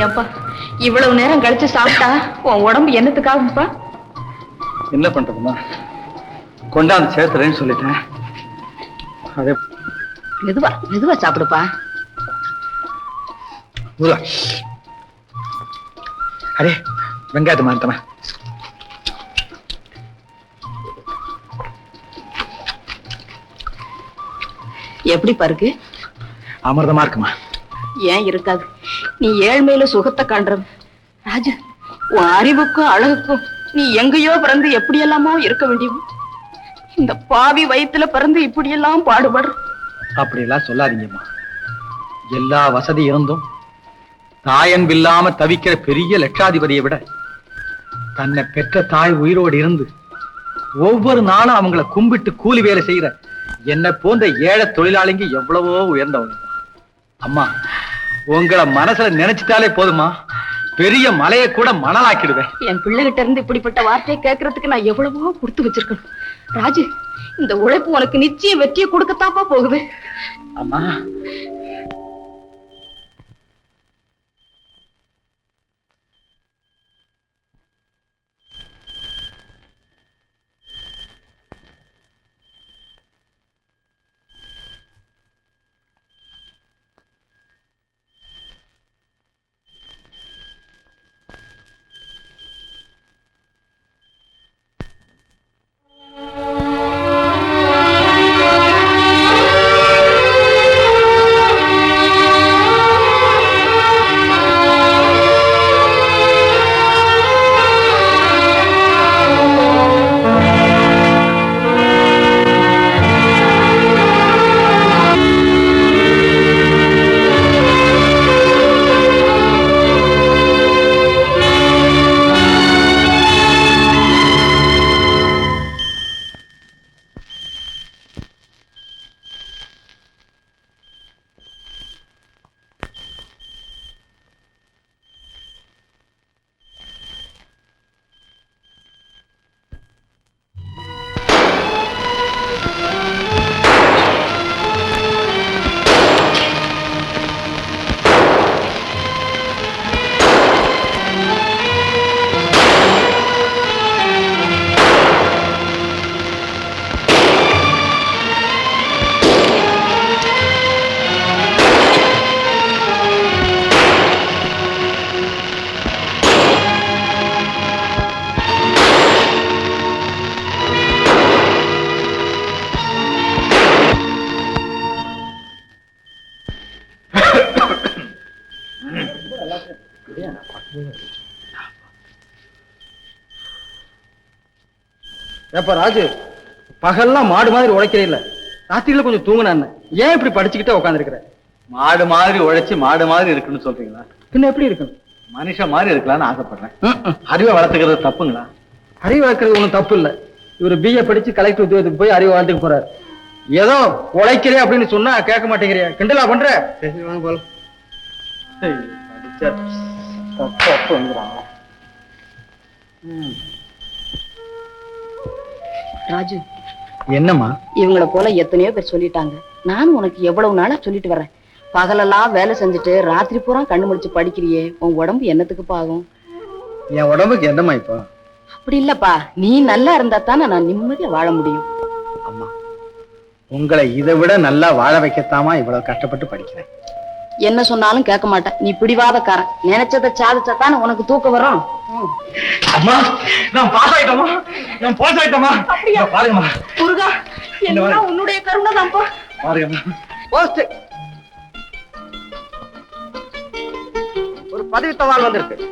ஏப்பா இவ்வளவு நேரம் கழிச்சு சாப்பிட்டா உன் உடம்பு என்னத்துக்காகும்பா? என்ன பண்றதுமா, கொண்டாந்து சேர்த்துறேன்னு சொல்லிட்டேன். அதே மெதுவா மெதுவா சாப்பிடுப்பா. அரே வெங்காயத்தை மாத்தமா. எப்படி பாருக்கு? அமிர்தமா இருக்குமா? ஏன் இருக்காது, நீ ஏழ்மையில சுகத்தை காண்ற ராஜு. உன் அறிவுக்கும் அழகுக்கும் நீ எங்கேயோ பிறந்து எப்படியெல்லாமோ இருக்க வேண்டியவன். இந்த பாவி வயிற்றுல பிறந்து இப்படியெல்லாம் பாடுபடுற. அப்படியெல்லாம் சொல்லாதீங்கம்மா. எல்லா வசதி இருந்தும் தாயன்பில்லாம தவிக்கிற பெரிய லட்சாதிபதியை விட தன்னை பெற்ற தாய் உயிரோடு இருந்து ஒவ்வொரு நாளும் அவங்கள கும்பிட்டு கூலி வேலை செய்யற என்னை போன்ற ஏழை தொழிலாளிங்க எவ்வளவோ உயர்ந்தவங்க. அம்மா, உங்களை மனசுல நினைச்சிட்டாலே போதுமா, பெரிய மலையை கூட மணலாக்கிடுவேன். என் பிள்ளைகிட்ட இருந்து இப்படிப்பட்ட வார்த்தையை கேட்கறதுக்கு நான் எவ்வளவோ கொடுத்து வச்சிருக்கணும். ராஜு, இந்த உழைப்பு உனக்கு நிச்சயம் வெற்றியை கொடுக்கத்தாப்பா போகுது. அம்மா, ஏப்பா ராஜு, பகல்லாம் மாடு மாதிரி உழைக்கிறீல்ல, ராத்திரியில கொஞ்சம் தூங்கினான்னு ஏன் இப்படி படிச்சுக்கிட்டே உட்காந்துருக்கிற? மாடு மாதிரி உழைச்சு மாடு மாதிரி இருக்குன்னு சொல்றீங்களா? பின்ன எப்படி இருக்கணும்? மனுஷன் மாதிரி இருக்கலாம்னு ஆசைப்படுறேன். அறிவை வளர்த்துக்கிறது தப்புங்களா? அறிவு வளர்க்கறது ஒன்றும் தப்பு இல்லை. இவர் பிஏ படிச்சு கலெக்டர் உத்தியோகத்துக்கு போய் அறிவு வளர்த்துக்கு போறாரு. ஏதோ உழைக்கிறே அப்படின்னு சொன்னா கேட்க மாட்டேங்கிறியா? கிண்டலா பண்ற? போல ராஜு, என்னம்மா? இவங்கள போல எத்தனையோ பேர் சொல்லிட்டாங்க. நானும் உனக்கு எவ்வளவு நாளா சொல்லிட்டு வர்றேன். பகலெல்லாம் வேலை செஞ்சுட்டு ராத்திரி பூரா கண்ணு முடிச்சு படிக்கிறியே, உன் உடம்பு என்னத்துக்கு பாகும்? என் உடம்புக்கு என்னம்மா இப்போ? அப்படி இல்லப்பா, நீ நல்லா இருந்தா தானே நான் நிம்மதியா வாழ முடியும். அம்மா, உங்களை இதை விட நல்லா வாழ வைக்கத்தாமா இவ்வளவு கஷ்டப்பட்டு படிக்கிறேன். என்ன சொன்னாலும் கேட்க மாட்டேன். நீ பிடிவாதக்காரன். நினைச்சதை சாதிச்சாத்தானே உனக்கு தூக்கம் வரும். அம்மா, நான் பாஸ் ஆயிட்டோமா? நான் பாஸ் ஆயிட்டோமா? அப்படியா? பாருங்கம்மா. முருகா, என்ன உன்னுடைய கருணை தான்ப்பா. பாருங்கம்மா. போஸ்ட் ஒரு பதவி தவால் வந்திருக்கு.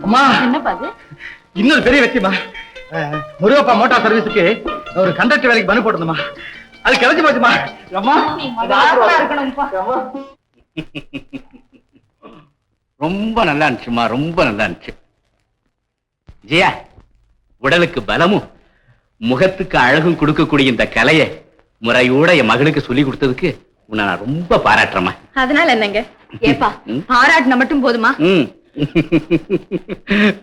அம்மா, என்னப்பா அது? இன்னொரு பெரிய வெற்றிமா. முருகப்பா மோட்டார் சர்வீஸுக்கு ஒரு கண்டக்டர் வேலைக்கு மனு போட்டதுமா. அது கிடைச்சு போச்சுமா. அம்மா, ரொம்ப நல்லா இருந்துச்சுமா, ரொம்ப நல்லா இருந்துச்சு. ஜெயா, உடலுக்கு பலமும் முகத்துக்கு அழகும் கொடுக்கக்கூடிய இந்த கலையை முறையோட என் மகளுக்கு சொல்லி கொடுத்ததுக்கு உன்னை நான் ரொம்ப பாராட்டுறேம்மா. அதனால என்னங்க? ஏப்பா, பாராட்டின மட்டும் போதுமா?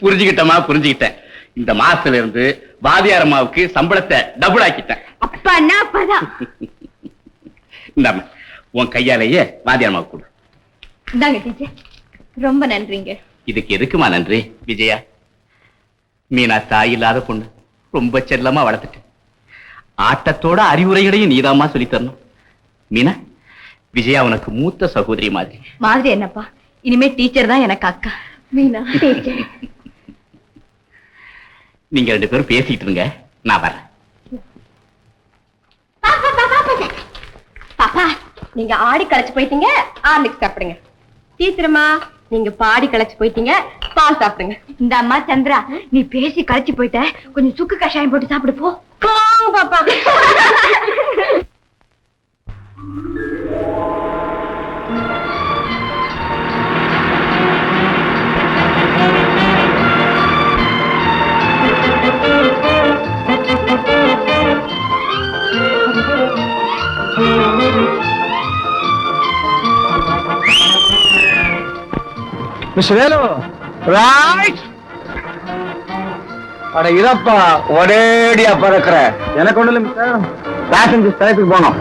புரிஞ்சுக்கிட்டமா புரிஞ்சுக்கிட்டேன். இந்த மாசத்துல இருந்து வாதியார் அம்மாவுக்கு சம்பளத்தை டபுள் ஆக்கிட்டேன். அப்பா அப்பதான் இந்தாம்மா, உன் கையாலேயே வாதியார் அம்மாவுக்கு கொடு. இந்தாங்க டீச்சர். ரொம்ப நன்றிங்க. இதுக்கு எதுக்குமா நன்றி விஜயா? மீனா தாய் இல்லாத பொண்ணு, ரொம்ப செல்லமா வளர்த்துட்டு ஆட்டத்தோட அறிவுரைகளையும் நீதாம்மா சொல்லி தரணும். மீனா, விஜயா உனக்கு மூத்த சகோதரி மாதிரி. மாதிரி என்னப்பா, இனிமே டீச்சர் தான் எனக்கு அக்கா. மீனா டீச்சர். நீங்க 2 பேரும் பேசிட்டு இருங்க, நான் வரேன். பாப்பா, நீங்க ஆடி களைச்சு போயிட்டீங்க, ஆர்லிக்ஸ் சாப்பிடுங்க. டீச்சரம்மா, நீங்க பாடி களைச்சு போயிட்டீங்க, பால் சாப்பிடுங்க. இந்த அம்மா சந்திரா, நீ பேசி களைச்சு போயிட்ட, கொஞ்சம் சுக்கு கஷாயம் போட்டு சாப்பிடு போ. பாப்பா. Mister Velu, right. அட இதப்பா, ஒரேடியா பறக்கிற. எனக்கு ஒண்ணு இல்ல மிஸ்டர், பேசஞ்சர் ஸ்டேஷனுக்கு போனோம்.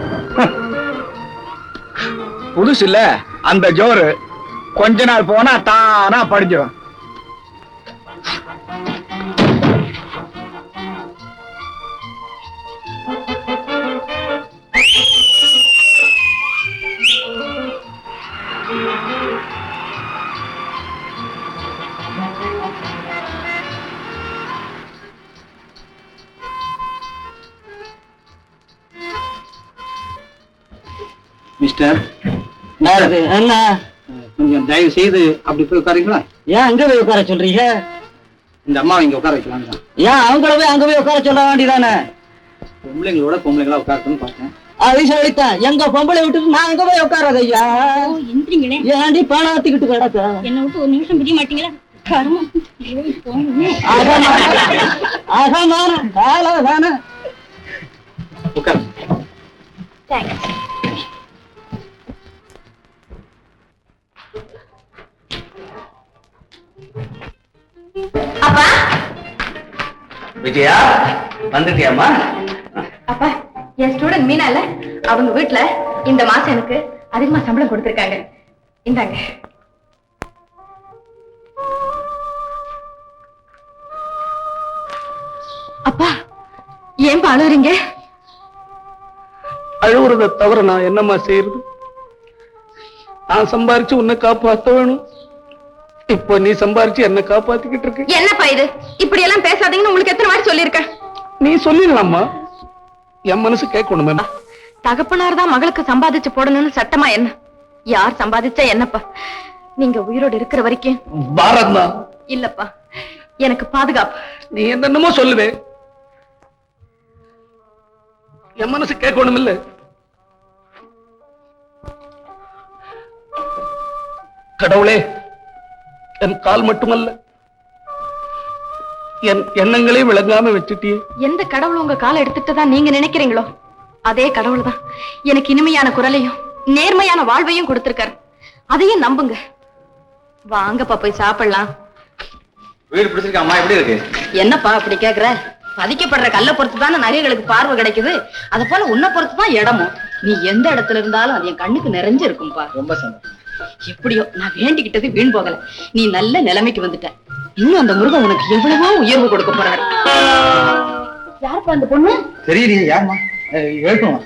புதுசு இல்ல அந்த ஜோரு, கொஞ்ச நாள் போனா தானா படிஞ்சிடும். மிஸ்டர், என்ன கொஞ்சம் தயவு செய்து அப்படி போய் உட்காருங்களா? ஏன் அங்க போய் உட்கார சொல்றீங்க? இந்த அம்மா இங்க உட்கார வைக்கலாம். ஏன் அவங்கள போய் அங்க போய் உட்கார சொல்ல வேண்டியதானே? பொம்பளைங்களோட பொம்பளைங்களா உட்காரணும்னு பார்த்தேன். அது சொல்லித்தான், எங்க பொம்பளை விட்டுட்டு நான் அங்க போய் உட்காராத ஐயா. எந்திரிங்களே. ஏன்டி பணத்துக்கிட்டு கிடக்க? என்ன விட்டு ஒரு நிமிஷம் பிரிய மாட்டீங்களா? அகமான கால தானே. உட்காரு. அப்பா, விஜயா, வந்துட்டியாமா? அப்பா, என் ஸ்டூடெண்ட் மீனா இல்ல, அவங்க வீட்டுல இந்த மாசம் எனக்கு அதிகமா சம்பளம் கொடுத்திருக்காங்க. இந்தாங்க. அப்பா, ஏன் அழுகுறீங்க? அழுகுறத தவிர நான் என்னம்மா செய்யறது? நான் சம்பாரிச்சு உன்னை காப்பாத்த வேணும். இப்போ நீ சம்பாரிச்சு என்ன காப்பாத்திக்கிட்டு இருக்க. என்னப்பா இது? இப்படி எல்லாம் பேசாதீங்கன்னு உங்களுக்கு எத்தனை வாட்டி சொல்லியிருக்கேன். நீ சொல்லிடலாமா? என் மனசு கேட்கணுமே. தகப்பனார் தான் மகளுக்கு சம்பாதிச்சு போடணும்னு சட்டமா என்ன? யார் சம்பாதிச்சா என்னப்பா? நீங்க உயிரோடு இருக்கிற வரைக்கும் பாரத் தான். இல்லப்பா, எனக்கு பாதுகாப்பு. நீ என்னென்னமோ சொல்லுவே, என் மனசு கேட்கணும் இல்ல. கடவுளே, என் கால் மட்டுமல்ல, என் எண்ணங்களே விளங்காம வச்சுட்டியே. எந்த கடவுள் உங்க காலை எடுத்துட்டுதான் நீங்க நினைக்கிறீங்களோ அதே கடவுள் தான் எனக்கு இனிமையான குரலையும் நேர்மையான வாழ்வையும் கொடுத்திருக்காரு. அதையும் நம்புங்க. வாங்கப்பா போய் சாப்பிடலாம். வீடு பிடிச்சிருக்காமா? எப்படி இருக்கு? என்னப்பா அப்படி கேக்குற? பதிக்கப்படுற கல்லை பொறுத்து தானே நகைகளுக்கு பார்வை கிடைக்குது. அத போல உன்னை பொறுத்து தான் இடமும். நீ எந்த இடத்துல இருந்தாலும் அது என் கண்ணுக்கு நிறைஞ்சு இருக்கும்பா. ரொம்ப சந்தோஷம். எப்படியோ நான் வேண்டிக்கிட்டது வீண் போகல. நீ நல்ல நிலைமைக்கு வந்துட்ட. இன்னும் அந்த முருகன் உனக்கு எவ்வளவோ உயர்வு கொடுக்க போறாரு. யாருப்பா அந்த பொண்ணு? தெரியலையே, யாருமா? எழுத்துமா?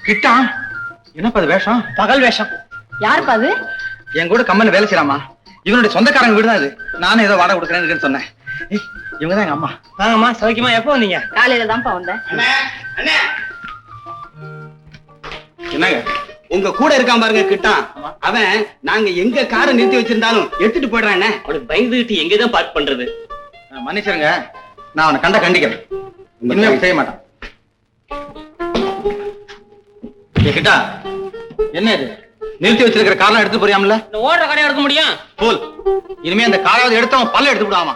கிட்டா, என்னப்பா அது வேஷம்? பகல் வேஷம். யாருப்பா அது? என் கூட கம்பெனில வேலை செய்யறாமா. இவனுடைய சொந்தக்காரங்க வீடு தான் இது. நானும் ஏதோ வாடகை கொடுக்குறேன்னு சொன்னேன். இவங்கதான் எங்க அம்மா. வாங்கம்மா, சௌக்கியமா? எப்போ வந்தீங்க? காலையில தான்ப்பா வந்தேன். என்னங்க, உங்க கூட இருக்கான் பாருங்க கிட்டான், அவன் நாங்க எங்க காரை நிறுத்தி வச்சிருந்தாலும் எடுத்துட்டு போயிடுறான். அவனுக்கு பயந்துகிட்டு எங்கதான் பார்க் பண்றது? மன்னிச்சிருங்க, நான் அவனை கண்ட கண்டிக்கிறேன். இனிமே செய்ய மாட்டான். கிட்டா, என்ன இது? நிறுத்தி வச்சிருக்கிற காரெல்லாம் எடுத்து போறியாமல? ஓடுற கடையை எடுக்க முடியும் போல். இனிமே அந்த காராவது எடுத்தவன் பல்ல எடுத்து விடாமா?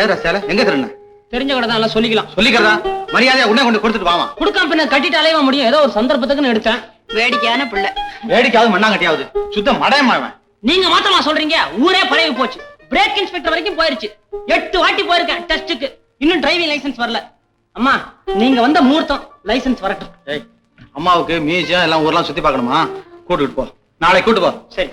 ஏதா சேலை எங்க திருண்ண? தெரிஞ்ச கடை தான், எல்லாம் சொல்லிக்கலாம். சொல்லிக்கிறதா? மரியாதையா உடனே கொண்டு கொடுத்துட்டு வாமா. கொடுக்காம பின்ன கட்டிட்டு அலைய முடியும். ஏதோ ஒரு சந்தர்ப்பத்துக்குன்னு எடுத்தேன். வேடிக்கையான பிள்ளை. வேடிக்காவது மண்ணாங்கட்டியாவது சுத்தம் மடையமாவன். நீங்க மாத்தமா சொல்றீங்க? ஊரே பழகி போச்சு. பிரேக் இன்ஸ்பெக்டர் வரைக்கும் போயிருச்சு. 8 வாட்டி போயிருக்கேன் டெஸ்டுக்கு. இன்னும் டிரைவிங் லைசென்ஸ் வரல. அம்மா நீங்க வந்த முகூர்த்தம், லைசென்ஸ் வரட்டும். அம்மாவுக்கு மியூசியம் எல்லாம் ஊர்லாம் சுத்தி பார்க்கணுமா? கூட்டிட்டு போ, நாளைக்கு கூட்டு போ. சரி.